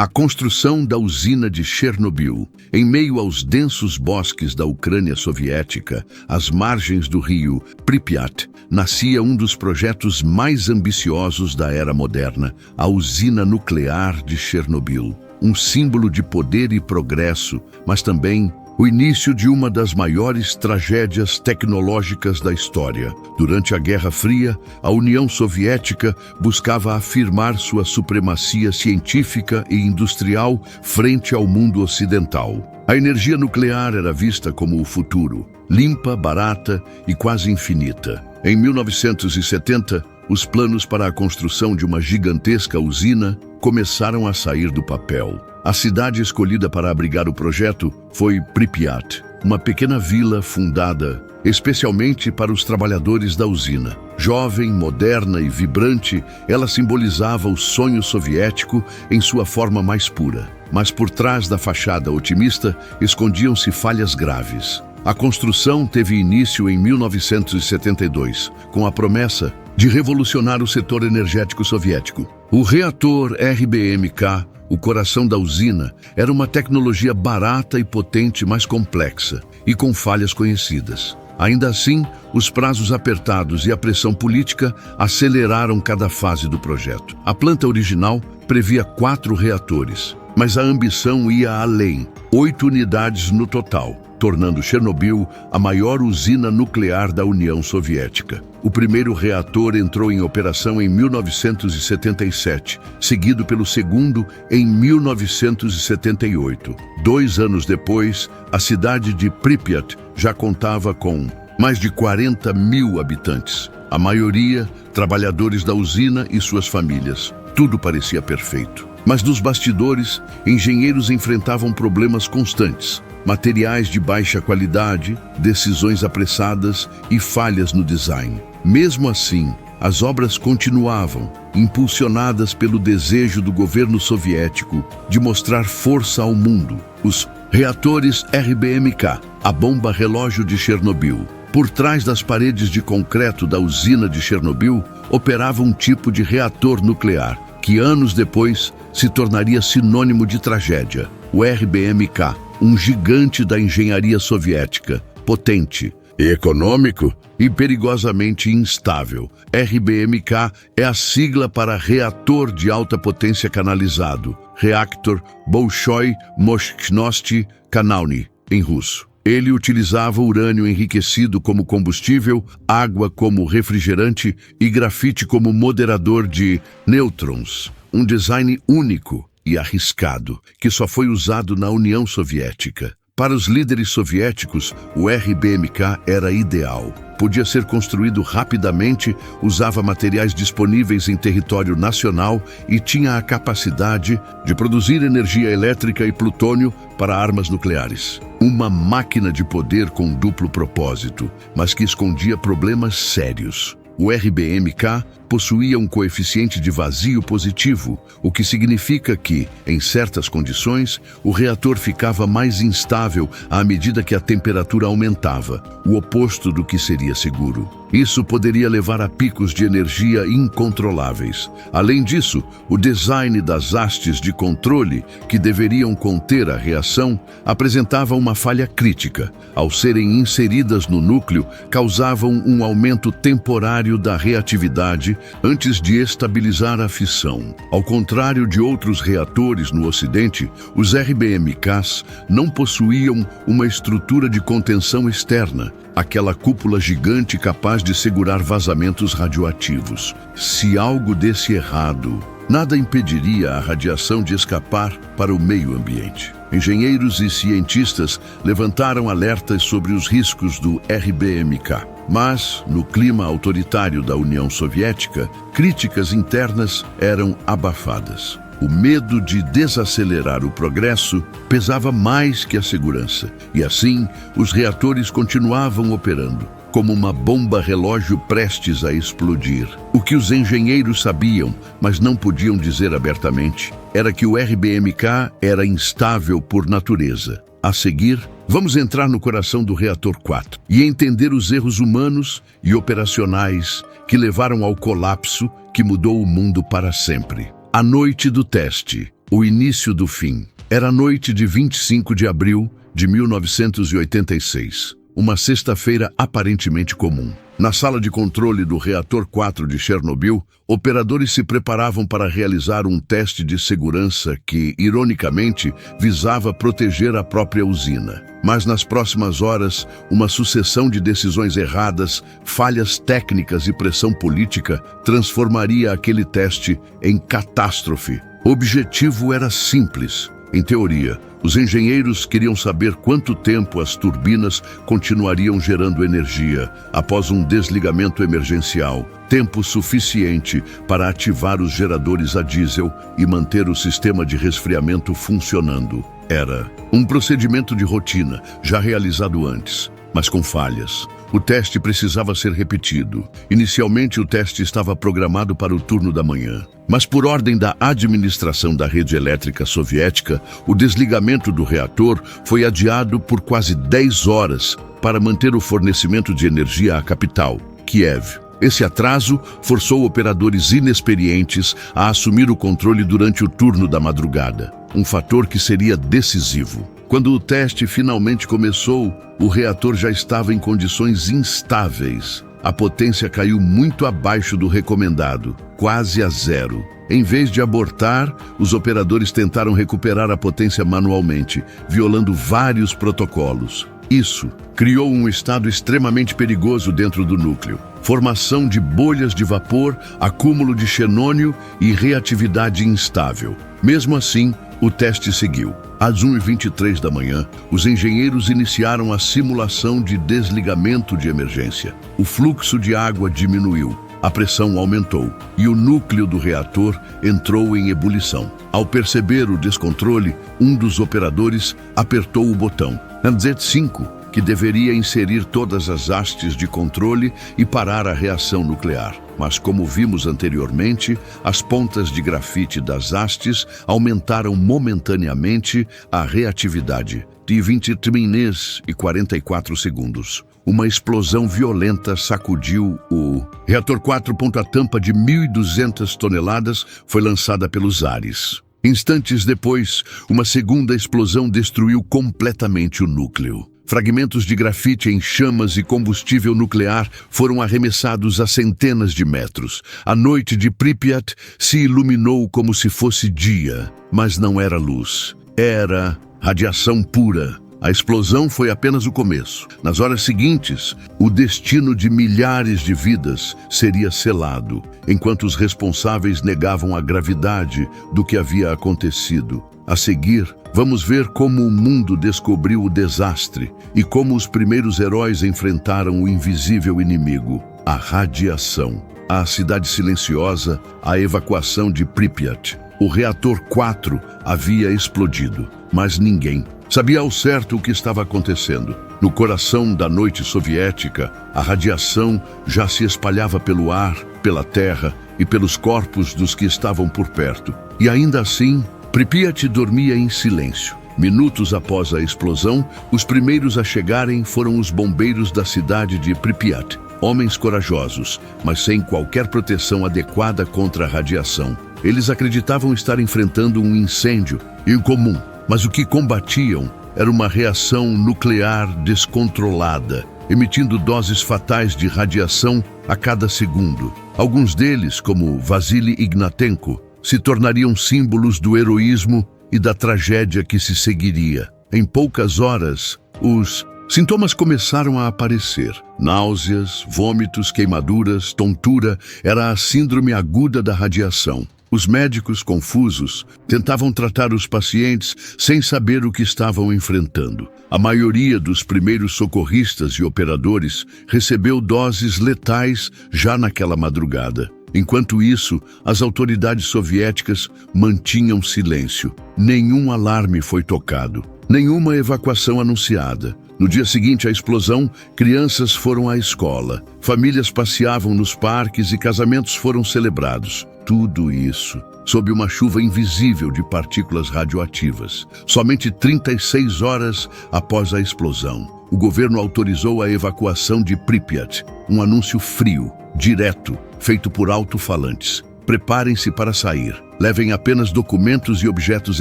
A construção da usina de Chernobyl, em meio aos densos bosques da Ucrânia soviética, às margens do rio Pripyat, nascia um dos projetos mais ambiciosos da era moderna, a usina nuclear de Chernobyl. Um símbolo de poder e progresso, mas também o início de uma das maiores tragédias tecnológicas da história. Durante a Guerra Fria, a União Soviética buscava afirmar sua supremacia científica e industrial frente ao mundo ocidental. A energia nuclear era vista como o futuro, limpa, barata e quase infinita. Em 1970, os planos para a construção de uma gigantesca usina começaram a sair do papel. A cidade escolhida para abrigar o projeto foi Pripyat, uma pequena vila fundada especialmente para os trabalhadores da usina. Jovem, moderna e vibrante, ela simbolizava o sonho soviético em sua forma mais pura. Mas por trás da fachada otimista escondiam-se falhas graves. A construção teve início em 1972, com a promessa de revolucionar o setor energético soviético. O reator RBMK, o coração da usina, era uma tecnologia barata e potente, mas complexa e com falhas conhecidas. Ainda assim, os prazos apertados e a pressão política aceleraram cada fase do projeto. A planta original previa 4 reatores, mas a ambição ia além, 8 unidades no total, tornando Chernobyl a maior usina nuclear da União Soviética. O primeiro reator entrou em operação em 1977, seguido pelo segundo em 1978. 2 anos depois, a cidade de Pripyat já contava com mais de 40 mil habitantes, a maioria trabalhadores da usina e suas famílias. Tudo parecia perfeito. Mas nos bastidores, engenheiros enfrentavam problemas constantes. Materiais de baixa qualidade, decisões apressadas e falhas no design. Mesmo assim, as obras continuavam, impulsionadas pelo desejo do governo soviético de mostrar força ao mundo. Os reatores RBMK, a bomba relógio de Chernobyl. Por trás das paredes de concreto da usina de Chernobyl, operava um tipo de reator nuclear, que anos depois se tornaria sinônimo de tragédia. O RBMK, um gigante da engenharia soviética, potente, econômico e perigosamente instável. RBMK é a sigla para Reator de Alta Potência Canalizado, Reaktor Bolshoi Moshchnosti Kanalny, em russo. Ele utilizava urânio enriquecido como combustível, água como refrigerante e grafite como moderador de nêutrons. Um design único e arriscado, que só foi usado na União Soviética. Para os líderes soviéticos, o RBMK era ideal. Podia ser construído rapidamente, usava materiais disponíveis em território nacional e tinha a capacidade de produzir energia elétrica e plutônio para armas nucleares. Uma máquina de poder com duplo propósito, mas que escondia problemas sérios. O RBMK possuía um coeficiente de vazio positivo, o que significa que, em certas condições, o reator ficava mais instável à medida que a temperatura aumentava, o oposto do que seria seguro. Isso poderia levar a picos de energia incontroláveis. Além disso, o design das hastes de controle, que deveriam conter a reação, apresentava uma falha crítica. Ao serem inseridas no núcleo, causavam um aumento temporário da reatividade antes de estabilizar a fissão. Ao contrário de outros reatores no Ocidente, os RBMKs não possuíam uma estrutura de contenção externa, aquela cúpula gigante capaz de segurar vazamentos radioativos. Se algo desse errado, nada impediria a radiação de escapar para o meio ambiente. Engenheiros e cientistas levantaram alertas sobre os riscos do RBMK. Mas, no clima autoritário da União Soviética, críticas internas eram abafadas. O medo de desacelerar o progresso pesava mais que a segurança, e assim, os reatores continuavam operando, como uma bomba relógio prestes a explodir. O que os engenheiros sabiam, mas não podiam dizer abertamente, era que o RBMK era instável por natureza. A seguir, vamos entrar no coração do reator 4 e entender os erros humanos e operacionais que levaram ao colapso que mudou o mundo para sempre. A noite do teste. o início do fim. Era a noite de 25 de abril de 1986, uma sexta-feira aparentemente comum. Na sala de controle do reator 4 de Chernobyl, operadores se preparavam para realizar um teste de segurança que, ironicamente, visava proteger a própria usina. Mas nas próximas horas, uma sucessão de decisões erradas, falhas técnicas e pressão política transformaria aquele teste em catástrofe. O objetivo era simples. Em teoria, os engenheiros queriam saber quanto tempo as turbinas continuariam gerando energia após um desligamento emergencial, tempo suficiente para ativar os geradores a diesel e manter o sistema de resfriamento funcionando. Era um procedimento de rotina, já realizado antes, mas com falhas. O teste precisava ser repetido. Inicialmente, o teste estava programado para o turno da manhã. Mas por ordem da administração da rede elétrica soviética, o desligamento do reator foi adiado por quase 10 horas para manter o fornecimento de energia à capital, Kiev. Esse atraso forçou operadores inexperientes a assumir o controle durante o turno da madrugada, um fator que seria decisivo. Quando o teste finalmente começou, o reator já estava em condições instáveis. A potência caiu muito abaixo do recomendado, quase a zero. Em vez de abortar, os operadores tentaram recuperar a potência manualmente, violando vários protocolos. Isso criou um estado extremamente perigoso dentro do núcleo. Formação de bolhas de vapor, acúmulo de xenônio e reatividade instável. Mesmo assim, o teste seguiu. Às 1h23 da manhã, os engenheiros iniciaram a simulação de desligamento de emergência. O fluxo de água diminuiu, a pressão aumentou e o núcleo do reator entrou em ebulição. Ao perceber o descontrole, um dos operadores apertou o botão Z5, que deveria inserir todas as hastes de controle e parar a reação nuclear. Mas, como vimos anteriormente, as pontas de grafite das hastes aumentaram momentaneamente a reatividade de 23 e 44 segundos. Uma explosão violenta sacudiu o reator 4. A tampa de 1.200 toneladas foi lançada pelos ares. Instantes depois, uma segunda explosão destruiu completamente o núcleo. Fragmentos de grafite em chamas e combustível nuclear foram arremessados a centenas de metros. A noite de Pripyat se iluminou como se fosse dia, mas não era luz. Era radiação pura. A explosão foi apenas o começo. Nas horas seguintes, o destino de milhares de vidas seria selado, enquanto os responsáveis negavam a gravidade do que havia acontecido. A seguir, vamos ver como o mundo descobriu o desastre e como os primeiros heróis enfrentaram o invisível inimigo, a radiação. A cidade silenciosa, a evacuação de Pripyat. O reator 4 havia explodido, mas ninguém sabia ao certo o que estava acontecendo. No coração da noite soviética, a radiação já se espalhava pelo ar, pela terra e pelos corpos dos que estavam por perto. E ainda assim, Pripyat dormia em silêncio. Minutos após a explosão, os primeiros a chegarem foram os bombeiros da cidade de Pripyat. Homens corajosos, mas sem qualquer proteção adequada contra a radiação. Eles acreditavam estar enfrentando um incêndio incomum, mas o que combatiam era uma reação nuclear descontrolada, emitindo doses fatais de radiação a cada segundo. Alguns deles, como Vasily Ignatenko, se tornariam símbolos do heroísmo e da tragédia que se seguiria. Em poucas horas, os sintomas começaram a aparecer. Náuseas, vômitos, queimaduras, tontura. Era a síndrome aguda da radiação. Os médicos, confusos, tentavam tratar os pacientes sem saber o que estavam enfrentando. A maioria dos primeiros socorristas e operadores recebeu doses letais já naquela madrugada. Enquanto isso, as autoridades soviéticas mantinham silêncio. Nenhum alarme foi tocado, nenhuma evacuação anunciada. No dia seguinte à explosão, crianças foram à escola, famílias passeavam nos parques e casamentos foram celebrados. Tudo isso sob uma chuva invisível de partículas radioativas. Somente 36 horas após a explosão, o governo autorizou a evacuação de Pripyat, um anúncio frio, direto, feito por alto-falantes. Preparem-se para sair. Levem apenas documentos e objetos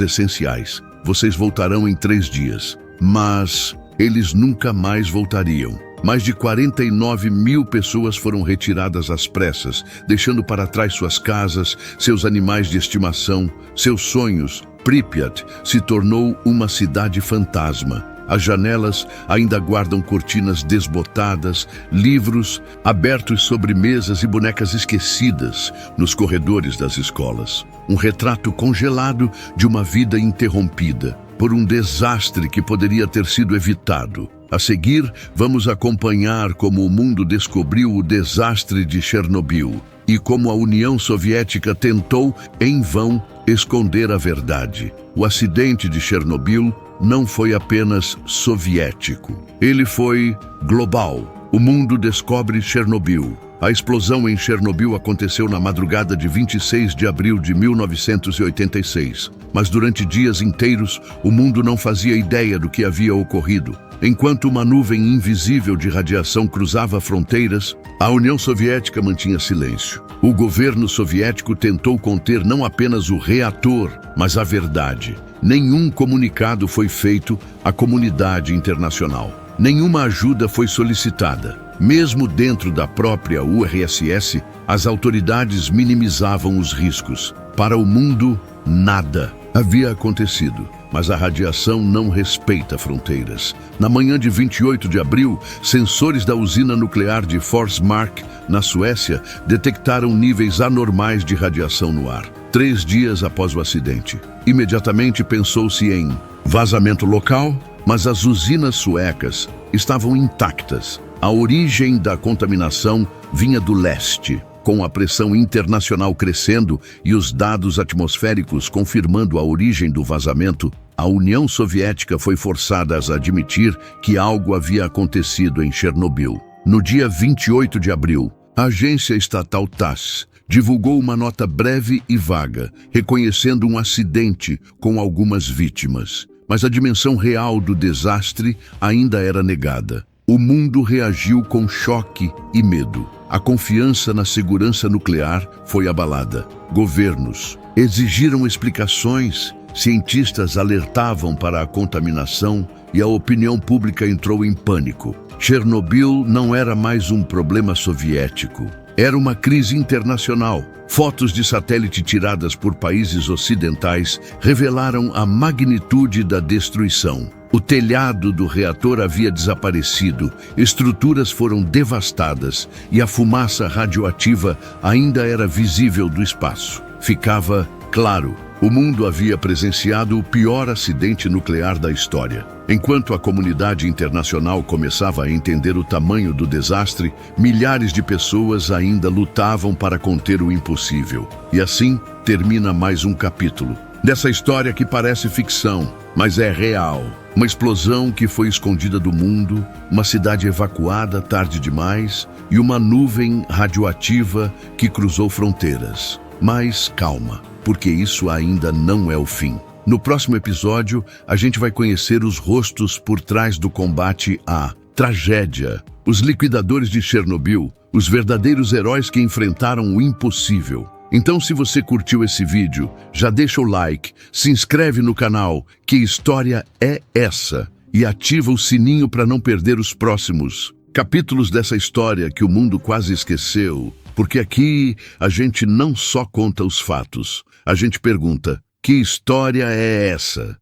essenciais. Vocês voltarão em 3 dias. Mas eles nunca mais voltariam. Mais de 49.000 pessoas foram retiradas às pressas, deixando para trás suas casas, seus animais de estimação, seus sonhos. Pripyat se tornou uma cidade fantasma. As janelas ainda guardam cortinas desbotadas, livros abertos sobre mesas e bonecas esquecidas nos corredores das escolas. Um retrato congelado de uma vida interrompida por um desastre que poderia ter sido evitado. A seguir, vamos acompanhar como o mundo descobriu o desastre de Chernobyl e como a União Soviética tentou, em vão, esconder a verdade. O acidente de Chernobyl não foi apenas soviético. Ele foi global. O mundo descobre Chernobyl. A explosão em Chernobyl aconteceu na madrugada de 26 de abril de 1986. Mas durante dias inteiros, o mundo não fazia ideia do que havia ocorrido. Enquanto uma nuvem invisível de radiação cruzava fronteiras, a União Soviética mantinha silêncio. O governo soviético tentou conter não apenas o reator, mas a verdade. Nenhum comunicado foi feito à comunidade internacional. Nenhuma ajuda foi solicitada. Mesmo dentro da própria URSS, as autoridades minimizavam os riscos. Para o mundo, nada havia acontecido. Mas a radiação não respeita fronteiras. Na manhã de 28 de abril, sensores da usina nuclear de Forsmark, na Suécia, detectaram níveis anormais de radiação no ar. 3 dias após o acidente. Imediatamente pensou-se em vazamento local, mas as usinas suecas estavam intactas. A origem da contaminação vinha do leste, com a pressão internacional crescendo e os dados atmosféricos confirmando a origem do vazamento. A União Soviética foi forçada a admitir que algo havia acontecido em Chernobyl. No dia 28 de abril, a agência estatal TASS divulgou uma nota breve e vaga, reconhecendo um acidente com algumas vítimas. Mas a dimensão real do desastre ainda era negada. O mundo reagiu com choque e medo. A confiança na segurança nuclear foi abalada. Governos exigiram explicações, cientistas alertavam para a contaminação e a opinião pública entrou em pânico. Chernobyl não era mais um problema soviético. Era uma crise internacional. Fotos de satélite tiradas por países ocidentais revelaram a magnitude da destruição. O telhado do reator havia desaparecido, estruturas foram devastadas e a fumaça radioativa ainda era visível do espaço. Ficava claro, o mundo havia presenciado o pior acidente nuclear da história. Enquanto a comunidade internacional começava a entender o tamanho do desastre, milhares de pessoas ainda lutavam para conter o impossível. E assim termina mais um capítulo dessa história que parece ficção, mas é real. Uma explosão que foi escondida do mundo, uma cidade evacuada tarde demais e uma nuvem radioativa que cruzou fronteiras. Mas calma, porque isso ainda não é o fim. No próximo episódio, a gente vai conhecer os rostos por trás do combate à tragédia. Os liquidadores de Chernobyl, os verdadeiros heróis que enfrentaram o impossível. Então, se você curtiu esse vídeo, já deixa o like, se inscreve no canal, que história é essa? E ativa o sininho para não perder os próximos capítulos dessa história que o mundo quase esqueceu. Porque aqui a gente não só conta os fatos, a gente pergunta, que história é essa?